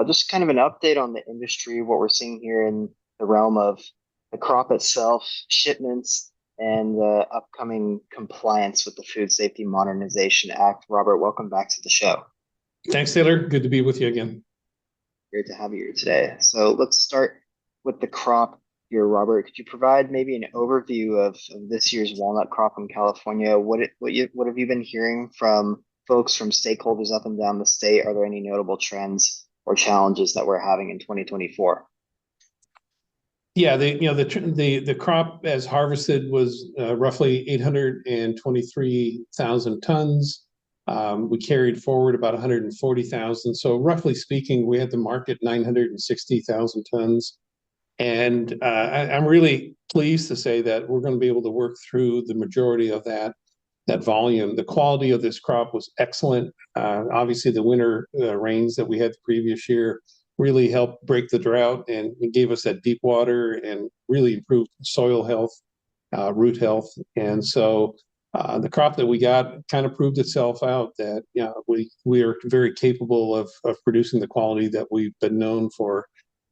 Just kind of an update on the industry, what we're seeing here in the realm of the crop itself, shipments, and the upcoming compliance with the Food Safety Modernization Act. Robert, welcome back to the show. Thanks, Taylor. Good to be with you again. Great to have you here today. So let's start with the crop here, Robert. Could you provide maybe an overview of this year's walnut crop in California? What have you been hearing from folks, from stakeholders up and down the state? Are there any notable trends or challenges that we're having in 2024? Yeah, the crop as harvested was roughly 823,000 tons. We carried forward about 140,000. So roughly speaking, we had the market 960,000 tons. And I'm really pleased to say that we're going to be able to work through the majority of that volume. The quality of this crop was excellent. Obviously, the winter rains that we had the previous year really helped break the drought, and it gave us that deep water and really improved soil health, root health. And so the crop that we got kind of proved itself out that we are very capable of producing the quality that we've been known for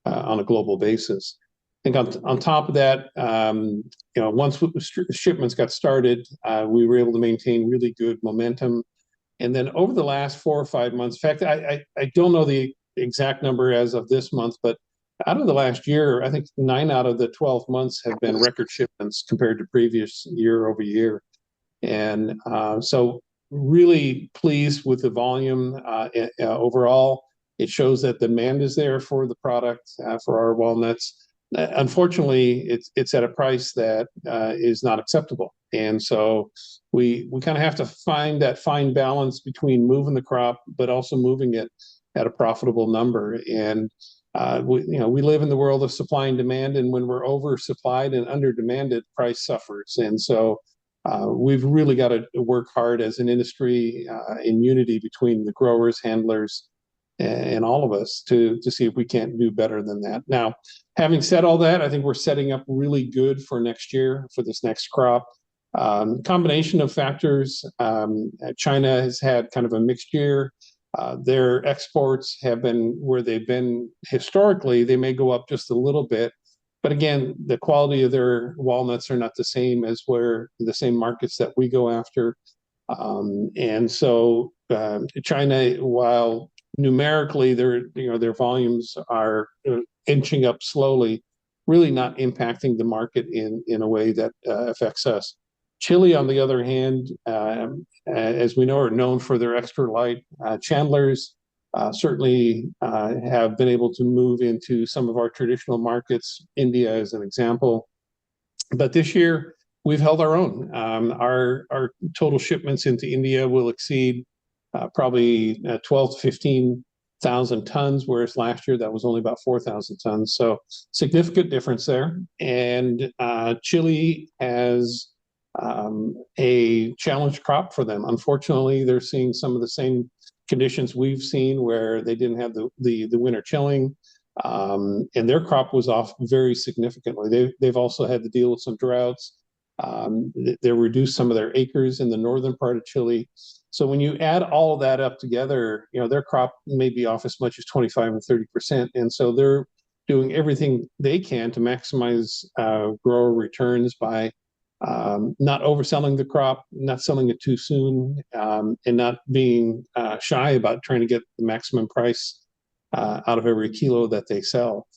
on a global basis. I think on top of that, once shipments got started, we were able to maintain really good momentum. And then over the last 4 or 5 months, in fact, I don't know the exact number as of this month, but out of the last year, I think 9 out of the 12 months have been record shipments compared to previous year over year. And so really pleased with the volume overall. It shows that demand is there for the product, for our walnuts. Unfortunately, it's at a price that is not acceptable. And so we kind of have to find that fine balance between moving the crop, but also moving it at a profitable number. And we live in the world of supply and demand, and when we're oversupplied and under-demanded, price suffers. And so we've really got to work hard as an industry in unity between the growers, handlers, and all of us to see if we can't do better than that. Now, having said all that, I think we're setting up really good for next year, for this next crop. Combination of factors. China has had kind of a mixed year. Their exports have been where they've been historically. They may go up just a little bit, but again, the quality of their walnuts are not the same as where the same markets that we go after. And so China, while numerically their volumes are inching up slowly, really not impacting the market in a way that affects us. Chile, on the other hand, as we know, are known for their extra light chandlers. Certainly have been able to move into some of our traditional markets, India as an example. But this year, we've held our own. Our total shipments into India will exceed probably 12 to 15,000 tons, whereas last year that was only about 4,000 tons. So significant difference there. And Chile has a challenged crop for them. Unfortunately, they're seeing some of the same conditions we've seen where they didn't have the winter chilling, and their crop was off very significantly. They've also had to deal with some droughts. They reduced some of their acres in the northern part of Chile. So when you add all of that up together, their crop may be off as much as 25 and 30%. And so they're doing everything they can to maximize grower returns by not overselling the crop, not selling it too soon, and not being shy about trying to get the maximum price out of every kilo that they sell.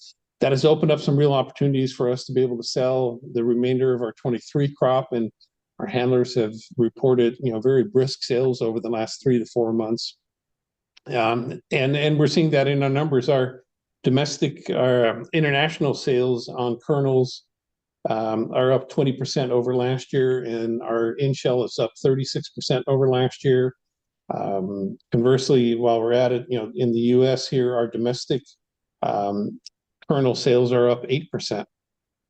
That has opened up some real opportunities for us to be able to sell the remainder of our 23 crop, and our handlers have reported, very brisk sales over the last 3 to 4 months. And we're seeing that in our numbers. Our domestic, our international sales on kernels are up 20% over last year, and our in-shell is up 36% over last year. Conversely, while we're at it, in the U.S. here, our domestic kernel sales are up 8%.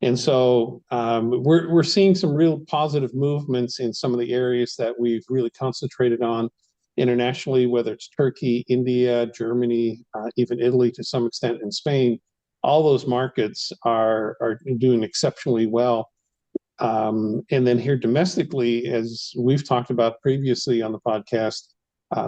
And so we're seeing some real positive movements in some of the areas that we've really concentrated on internationally, whether it's Turkey, India, Germany, even Italy to some extent, and Spain. All those markets are doing exceptionally well. And then here domestically, as we've talked about previously on the podcast,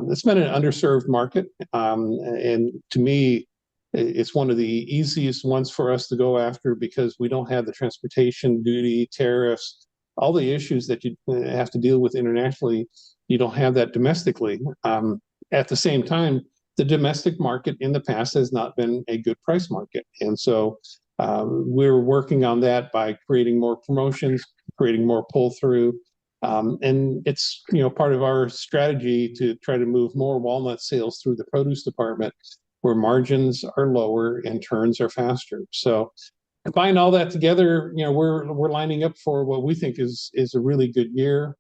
it's been an underserved market. And to me, It's one of the easiest ones for us to go after because we don't have the transportation duty, tariffs, all the issues that you have to deal with internationally. You don't have that domestically. At the same time, the domestic market in the past has not been a good price market. And so we're working on that by creating more promotions, creating more pull through. And it's, part of our strategy to try to move more walnut sales through the produce department where margins are lower and turns are faster. So combine all that together, we're lining up for what we think is a really good year.